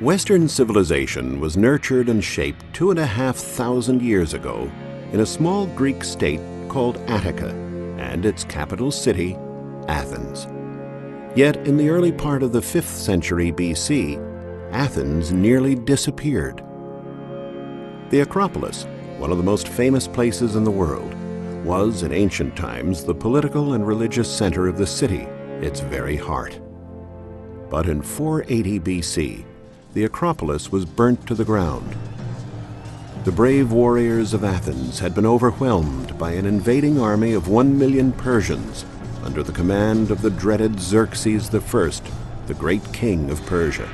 Western civilization was nurtured and shaped 2,500 years ago in a small Greek state called Attica and its capital city, Athens. Yet in the early part of the 5th century BC, Athens nearly disappeared. The Acropolis, one of the most famous places in the world, was in ancient times the political and religious center of the city, its very heart. But in 480 BC, the Acropolis was burnt to the ground. The brave warriors of Athens had been overwhelmed by an invading army of 1 million Persians under the command of the dreaded Xerxes I, the great king of Persia.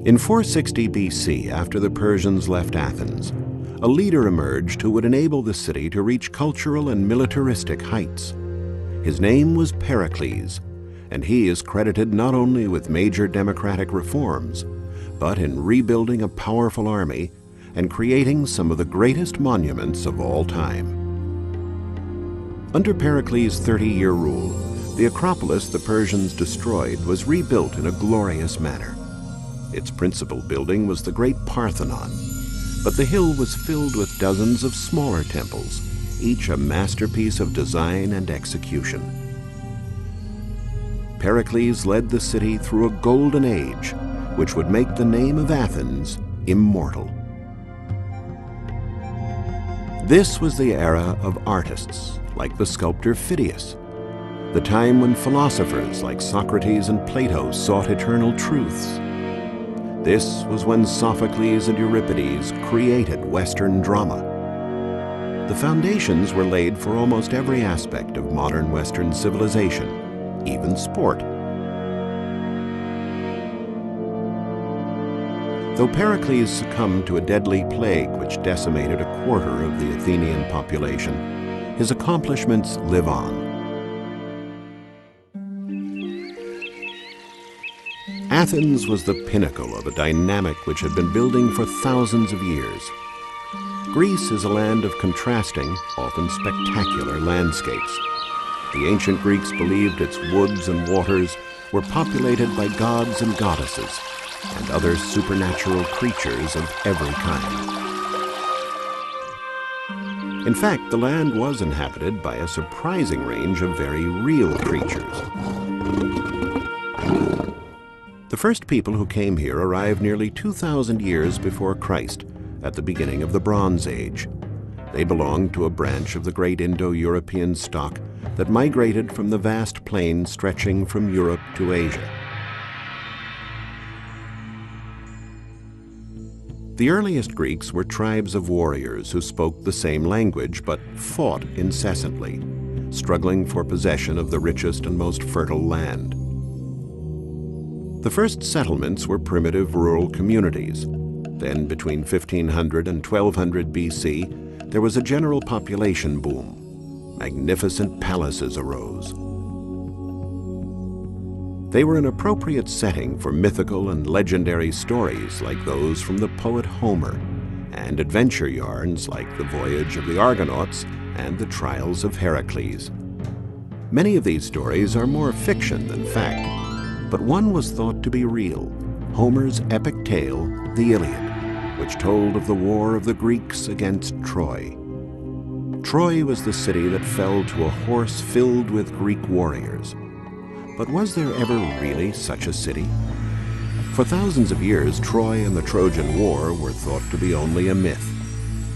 In 460 BC, after the Persians left Athens, a leader emerged who would enable the city to reach cultural and militaristic heights. His name was Pericles, and he is credited not only with major democratic reforms, but in rebuilding a powerful army and creating some of the greatest monuments of all time. Under Pericles' 30-year rule, the Acropolis the Persians destroyed was rebuilt in a glorious manner. Its principal building was the Great Parthenon, but the hill was filled with dozens of smaller temples, each a masterpiece of design and execution. Pericles led the city through a golden age, which would make the name of Athens immortal. This was the era of artists, like the sculptor Phidias, the time when philosophers like Socrates and Plato sought eternal truths. This was when Sophocles and Euripides created Western drama. The foundations were laid for almost every aspect of modern Western civilization, even sport. Though Pericles succumbed to a deadly plague which decimated a quarter of the Athenian population, his accomplishments live on. Athens was the pinnacle of a dynamic which had been building for thousands of years. Greece is a land of contrasting, often spectacular landscapes. The ancient Greeks believed its woods and waters were populated by gods and goddesses and other supernatural creatures of every kind. In fact, the land was inhabited by a surprising range of very real creatures. The first people who came here arrived nearly 2,000 years before Christ, at the beginning of the Bronze Age. They belonged to a branch of the great Indo-European stock that migrated from the vast plain stretching from Europe to Asia. The earliest Greeks were tribes of warriors who spoke the same language but fought incessantly, struggling for possession of the richest and most fertile land. The first settlements were primitive rural communities. Then, between 1500 and 1200 BC, there was a general population boom. Magnificent palaces arose. They were an appropriate setting for mythical and legendary stories like those from the poet Homer, and adventure yarns like the voyage of the Argonauts and the trials of Heracles. Many of these stories are more fiction than fact, but one was thought to be real, Homer's epic tale, the Iliad, which told of the war of the Greeks against Troy. Troy was the city that fell to a horse filled with Greek warriors. But was there ever really such a city? For thousands of years, Troy and the Trojan War were thought to be only a myth.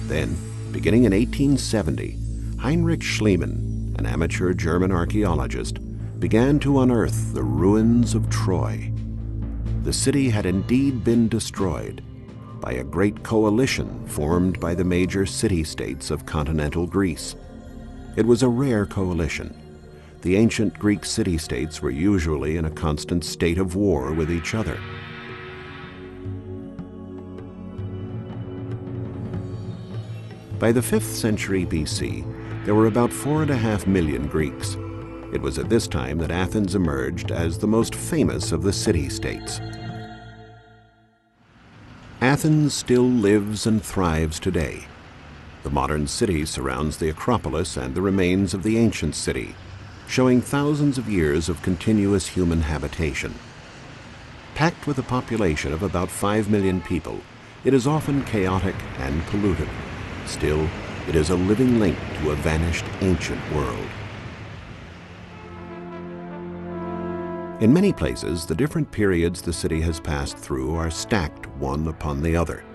Then, beginning in 1870, Heinrich Schliemann, an amateur German archaeologist, began to unearth the ruins of Troy. the city had indeed been destroyed by a great coalition formed by the major city-states of continental Greece. It was a rare coalition. The ancient Greek city-states were usually in a constant state of war with each other. By the 5th century BC, there were about 4.5 million Greeks. It was at this time that Athens emerged as the most famous of the city-states. Athens still lives and thrives today. The modern city surrounds the Acropolis and the remains of the ancient city, showing thousands of years of continuous human habitation. Packed with a population of about 5 million people, it is often chaotic and polluted. Still, it is a living link to a vanished ancient world. In many places, the different periods the city has passed through are stacked one upon the other.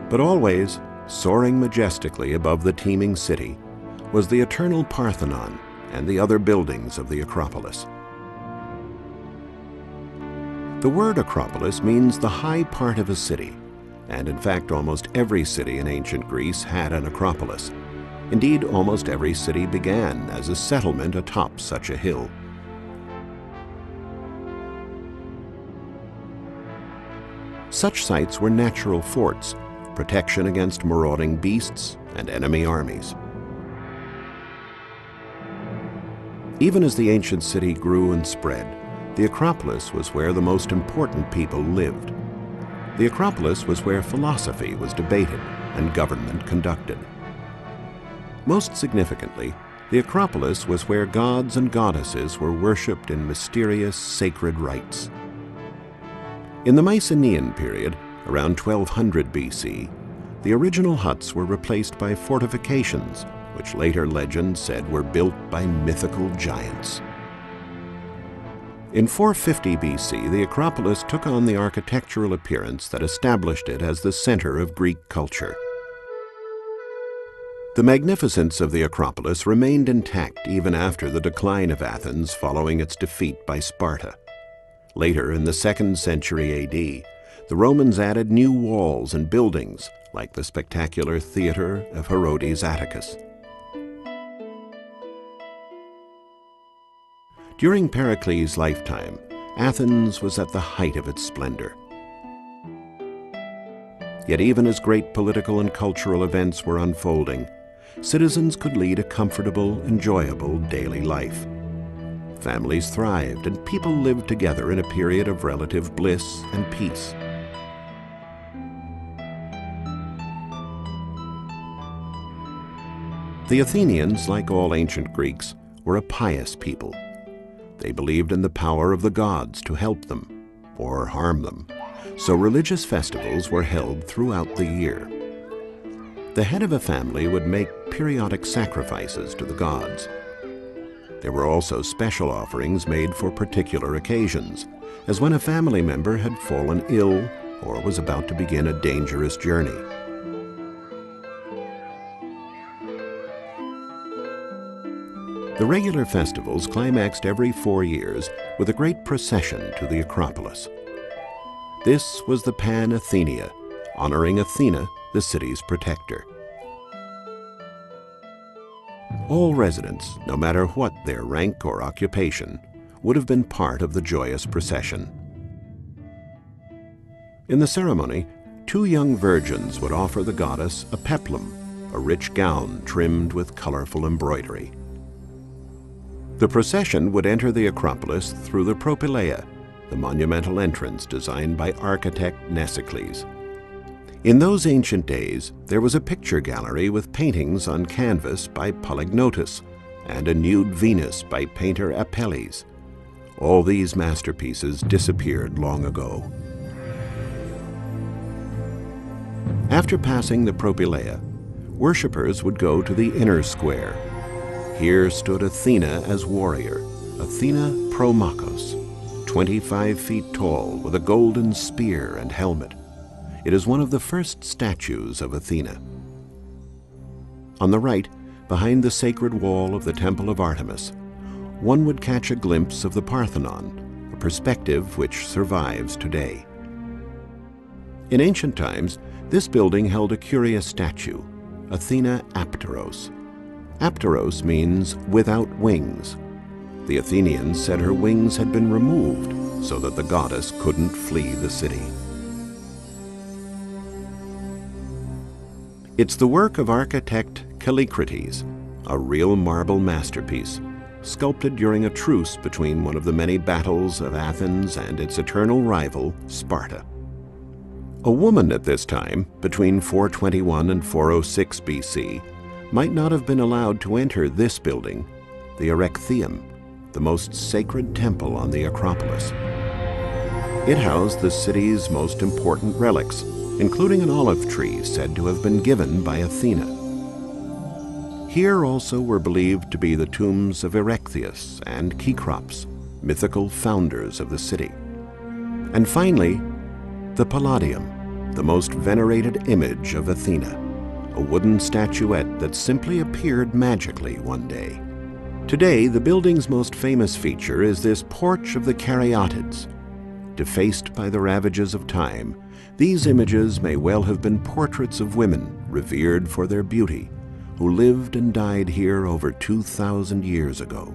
But always, soaring majestically above the teeming city, was the eternal Parthenon and the other buildings of the Acropolis. The word Acropolis means the high part of a city, and in fact almost every city in ancient Greece had an Acropolis. Indeed, almost every city began as a settlement atop such a hill. Such sites were natural forts, protection against marauding beasts and enemy armies. Even as the ancient city grew and spread, the Acropolis was where the most important people lived. The Acropolis was where philosophy was debated and government conducted. Most significantly, the Acropolis was where gods and goddesses were worshipped in mysterious sacred rites. In the Mycenaean period, around 1200 BC, the original huts were replaced by fortifications, which later legend said were built by mythical giants. In 450 BC, the Acropolis took on the architectural appearance that established it as the center of Greek culture. The magnificence of the Acropolis remained intact even after the decline of Athens following its defeat by Sparta. Later, in the 2nd century AD, the Romans added new walls and buildings, like the spectacular theater of Herodes Atticus. During Pericles' lifetime, Athens was at the height of its splendor. Yet even as great political and cultural events were unfolding, citizens could lead a comfortable, enjoyable daily life. Families thrived and people lived together in a period of relative bliss and peace. The Athenians, like all ancient Greeks, were a pious people. They believed in the power of the gods to help them or harm them, so religious festivals were held throughout the year. The head of a family would make periodic sacrifices to the gods. There were also special offerings made for particular occasions, as when a family member had fallen ill or was about to begin a dangerous journey. The regular festivals climaxed every 4 years with a great procession to the Acropolis. This was the Pan-Athenia, honoring Athena, the city's protector. All residents, no matter what their rank or occupation, would have been part of the joyous procession. In the ceremony, 2 young virgins would offer the goddess a peplum, a rich gown trimmed with colorful embroidery. The procession would enter the Acropolis through the Propylaea, the monumental entrance designed by architect Mnesicles. In those ancient days, there was a picture gallery with paintings on canvas by Polygnotus and a nude Venus by painter Apelles. All these masterpieces disappeared long ago. After passing the Propylaea, worshippers would go to the inner square. Here stood Athena as warrior, Athena Promachos, 25 feet tall with a golden spear and helmet. It is one of the first statues of Athena. On the right, behind the sacred wall of the Temple of Artemis, one would catch a glimpse of the Parthenon, a perspective which survives today. In ancient times, this building held a curious statue, Athena Apteros. Apteros means without wings. The Athenians said her wings had been removed so that the goddess couldn't flee the city. It's the work of architect Callicrates, a real marble masterpiece, sculpted during a truce between one of the many battles of Athens and its eternal rival, Sparta. A woman at this time, between 421 and 406 BC, might not have been allowed to enter this building, the Erechtheum, the most sacred temple on the Acropolis. It housed the city's most important relics, including an olive tree said to have been given by Athena. Here also were believed to be the tombs of Erechtheus and Cecrops, mythical founders of the city. And finally, the Palladium, the most venerated image of Athena, a wooden statuette that simply appeared magically one day. Today, the building's most famous feature is this porch of the Caryatids. Defaced by the ravages of time, these images may well have been portraits of women revered for their beauty, who lived and died here over 2,000 years ago.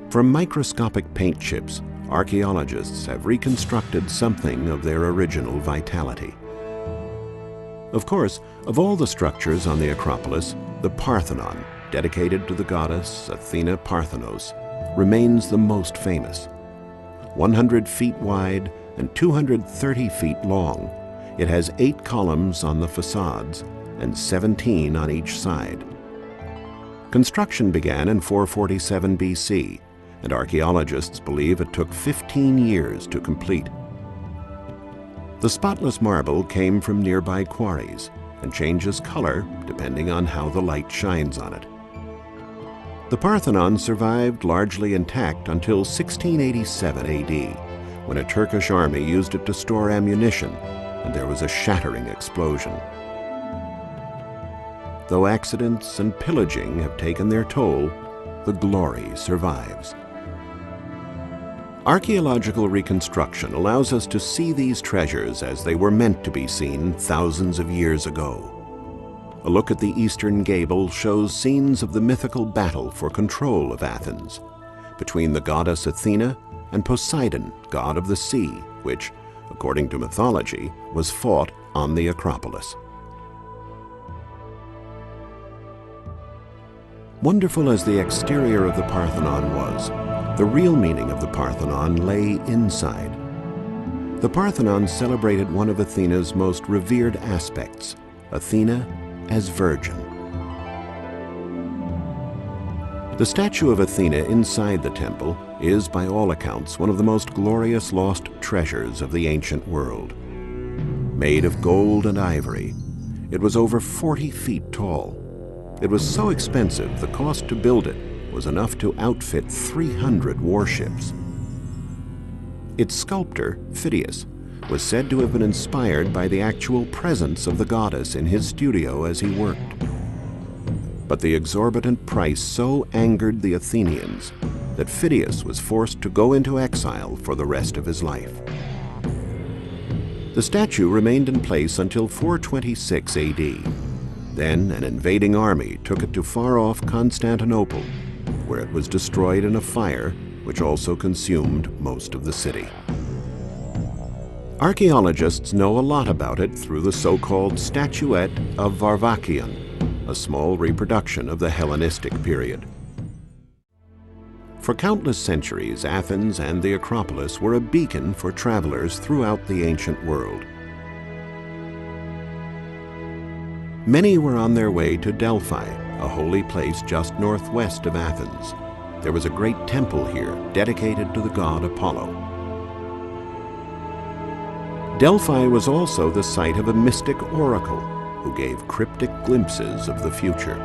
From microscopic paint chips, archaeologists have reconstructed something of their original vitality. Of course, of all the structures on the Acropolis, the Parthenon, dedicated to the goddess Athena Parthenos, remains the most famous. 100 feet wide and 230 feet long, it has 8 columns on the facades and 17 on each side. Construction began in 447 BC, and archaeologists believe it took 15 years to complete. The spotless marble came from nearby quarries and changes color depending on how the light shines on it. The Parthenon survived largely intact until 1687 AD, when a Turkish army used it to store ammunition, and there was a shattering explosion. Though accidents and pillaging have taken their toll, the glory survives. Archaeological reconstruction allows us to see these treasures as they were meant to be seen thousands of years ago. A look at the eastern gable shows scenes of the mythical battle for control of Athens between the goddess Athena and Poseidon, god of the sea, which, according to mythology, was fought on the Acropolis. Wonderful as the exterior of the Parthenon was, the real meaning of the Parthenon lay inside. The Parthenon celebrated one of Athena's most revered aspects, Athena as virgin. The statue of Athena inside the temple is, by all accounts, one of the most glorious lost treasures of the ancient world. Made of gold and ivory, it was over 40 feet tall. It was so expensive, the cost to build it was enough to outfit 300 warships. Its sculptor, Phidias, was said to have been inspired by the actual presence of the goddess in his studio as he worked. But the exorbitant price so angered the Athenians that Phidias was forced to go into exile for the rest of his life. The statue remained in place until 426 AD. Then an invading army took it to far-off Constantinople, where it was destroyed in a fire which also consumed most of the city. Archaeologists know a lot about it through the so-called statuette of Varvakion, a small reproduction of the Hellenistic period. For countless centuries, Athens and the Acropolis were a beacon for travelers throughout the ancient world. Many were on their way to Delphi, a holy place just northwest of Athens. There was a great temple here dedicated to the god Apollo. Delphi was also the site of a mystic oracle who gave cryptic glimpses of the future.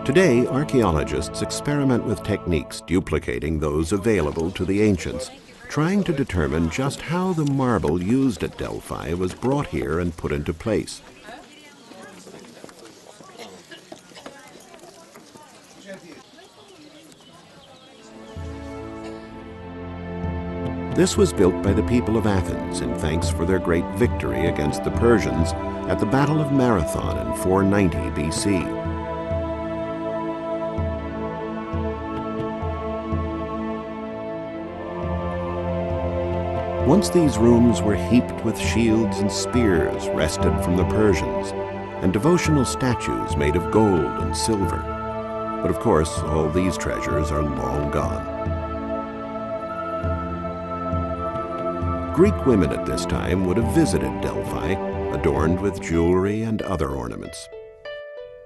Today, archaeologists experiment with techniques duplicating those available to the ancients, trying to determine just how the marble used at Delphi was brought here and put into place. This was built by the people of Athens in thanks for their great victory against the Persians at the Battle of Marathon in 490 BC. Once these rooms were heaped with shields and spears wrested from the Persians, and devotional statues made of gold and silver. But of course, all these treasures are long gone. Greek women at this time would have visited Delphi, adorned with jewelry and other ornaments.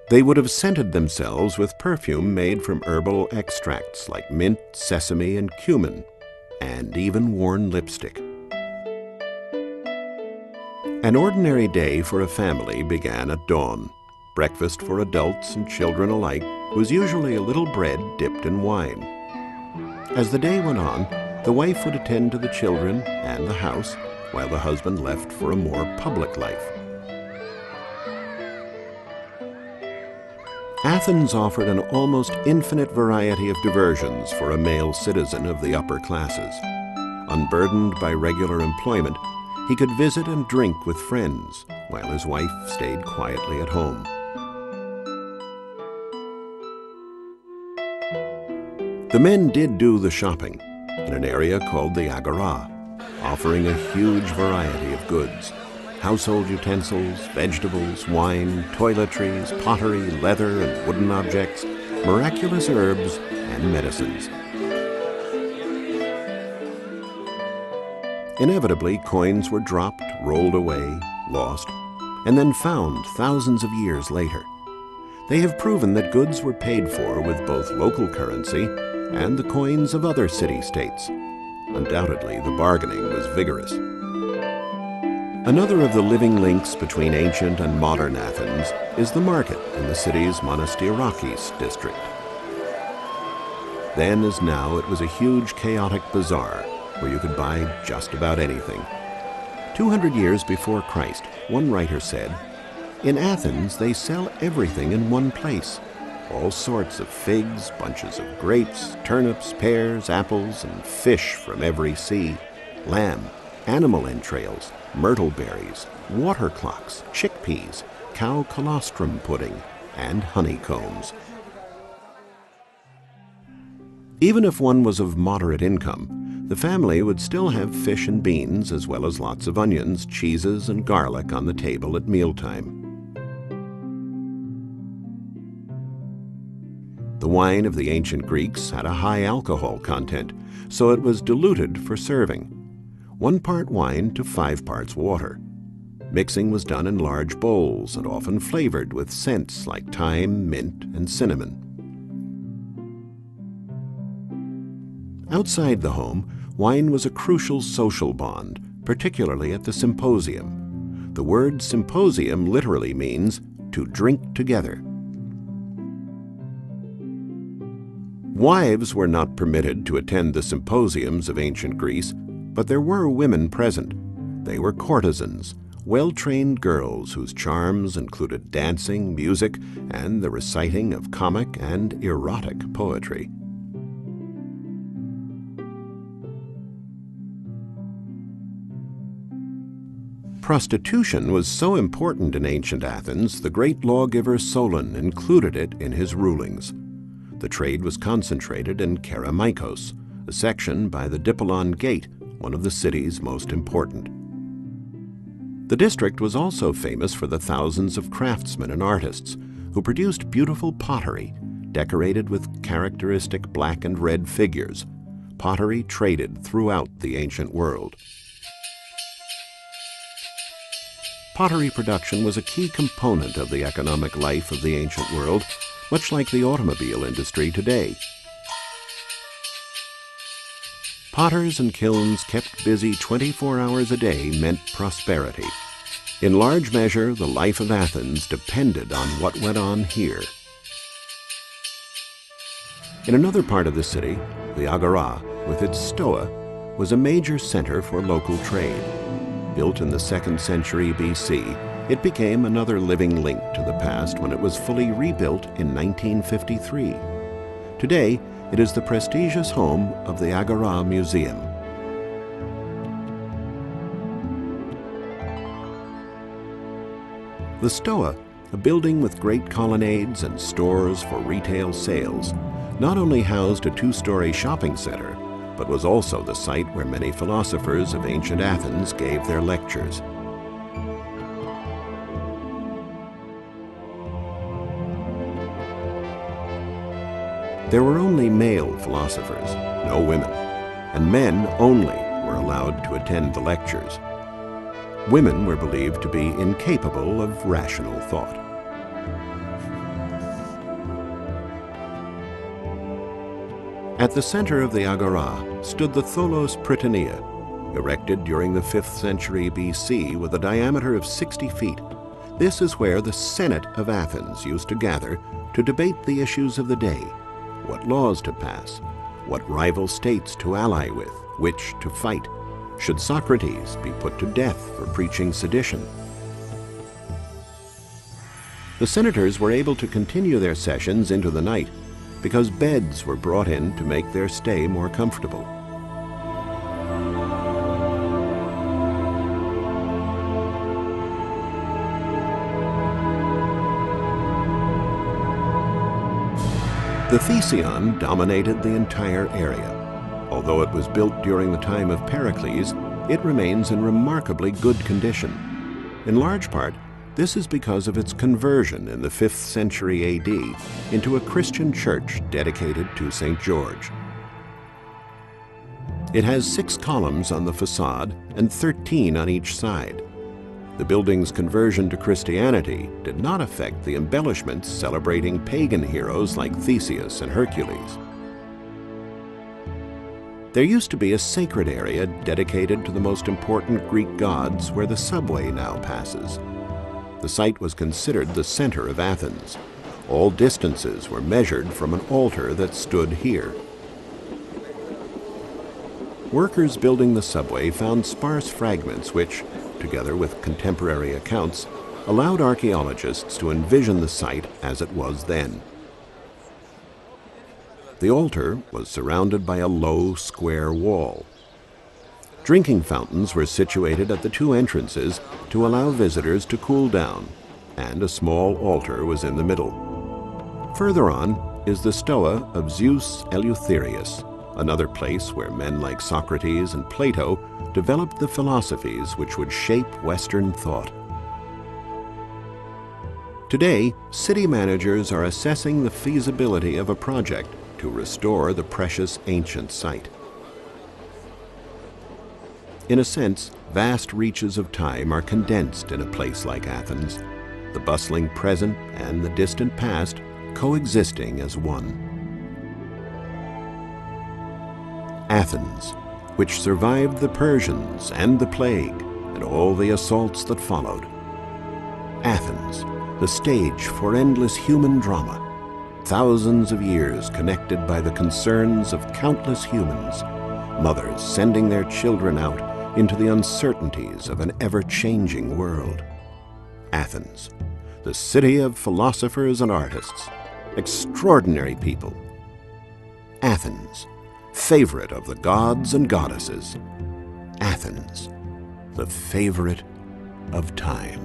They would have scented themselves with perfume made from herbal extracts like mint, sesame, and cumin, and even worn lipstick. An ordinary day for a family began at dawn. Breakfast for adults and children alike was usually a little bread dipped in wine. As the day went on, the wife would attend to the children and the house, while the husband left for a more public life. Athens offered an almost infinite variety of diversions for a male citizen of the upper classes. Unburdened by regular employment, he could visit and drink with friends, while his wife stayed quietly at home. The men did do the shopping in an area called the Agora, offering a huge variety of goods: household utensils, vegetables, wine, toiletries, pottery, leather and wooden objects, miraculous herbs, and medicines. Inevitably, coins were dropped, rolled away, lost, and then found thousands of years later. They have proven that goods were paid for with both local currency and the coins of other city-states. Undoubtedly, the bargaining was vigorous. Another of the living links between ancient and modern Athens is the market in the city's Monasteirakis district. Then as now, it was a huge chaotic bazaar where you could buy just about anything. 200 years before Christ, one writer said, "In Athens they sell everything in one place. All sorts of figs, bunches of grapes, turnips, pears, apples, and fish from every sea, lamb, animal entrails, myrtle berries, water clocks, chickpeas, cow colostrum pudding, and honeycombs." Even if one was of moderate income, the family would still have fish and beans, as well as lots of onions, cheeses, and garlic on the table at mealtime. The wine of the ancient Greeks had a high alcohol content, so it was diluted for serving. 1 part wine to 5 parts water. Mixing was done in large bowls and often flavored with scents like thyme, mint, and cinnamon. Outside the home, wine was a crucial social bond, particularly at the symposium. The word symposium literally means to drink together. Wives were not permitted to attend the symposiums of ancient Greece, but there were women present. They were courtesans, well-trained girls whose charms included dancing, music, and the reciting of comic and erotic poetry. Prostitution was so important in ancient Athens, the great lawgiver Solon included it in his rulings. The trade was concentrated in Kerameikos, a section by the Dippolon Gate, one of the city's most important. The district was also famous for the thousands of craftsmen and artists who produced beautiful pottery, decorated with characteristic black and red figures. Pottery traded throughout the ancient world. Pottery production was a key component of the economic life of the ancient world, much like the automobile industry today. Potters and kilns kept busy 24 hours a day meant prosperity. In large measure, the life of Athens depended on what went on here. In another part of the city, the Agora, with its stoa, was a major center for local trade. Built in the 2nd century BC, it became another living link to the past when it was fully rebuilt in 1953. Today, it is the prestigious home of the Agora Museum. The Stoa, a building with great colonnades and stores for retail sales, not only housed a two-story shopping center, but was also the site where many philosophers of ancient Athens gave their lectures. There were only male philosophers, no women, and men only were allowed to attend the lectures. Women were believed to be incapable of rational thought. At the center of the Agora stood the Tholos Prytanea, erected during the 5th century BC with a diameter of 60 feet. This is where the Senate of Athens used to gather to debate the issues of the day, what laws to pass, what rival states to ally with, which to fight. Should Socrates be put to death for preaching sedition? The senators were able to continue their sessions into the night because beds were brought in to make their stay more comfortable. The Thesion dominated the entire area. Although it was built during the time of Pericles, it remains in remarkably good condition. In large part, this is because of its conversion in the 5th century AD into a Christian church dedicated to St. George. It has 6 columns on the facade and 13 on each side. The building's conversion to Christianity did not affect the embellishments celebrating pagan heroes like Theseus and Hercules. There used to be a sacred area dedicated to the most important Greek gods where the subway now passes. The site was considered the center of Athens. All distances were measured from an altar that stood here. Workers building the subway found sparse fragments which, together with contemporary accounts, allowed archaeologists to envision the site as it was then. The altar was surrounded by a low, square wall. Drinking fountains were situated at the 2 entrances to allow visitors to cool down, and a small altar was in the middle. Further on is the Stoa of Zeus Eleutherius, another place where men like Socrates and Plato developed the philosophies which would shape Western thought. Today, city managers are assessing the feasibility of a project to restore the precious ancient site. In a sense, vast reaches of time are condensed in a place like Athens, the bustling present and the distant past coexisting as one. Athens, which survived the Persians and the plague and all the assaults that followed. Athens, the stage for endless human drama, thousands of years connected by the concerns of countless humans, mothers sending their children out into the uncertainties of an ever-changing world. Athens, the city of philosophers and artists, extraordinary people. Athens, favorite of the gods and goddesses. Athens, the favorite of time.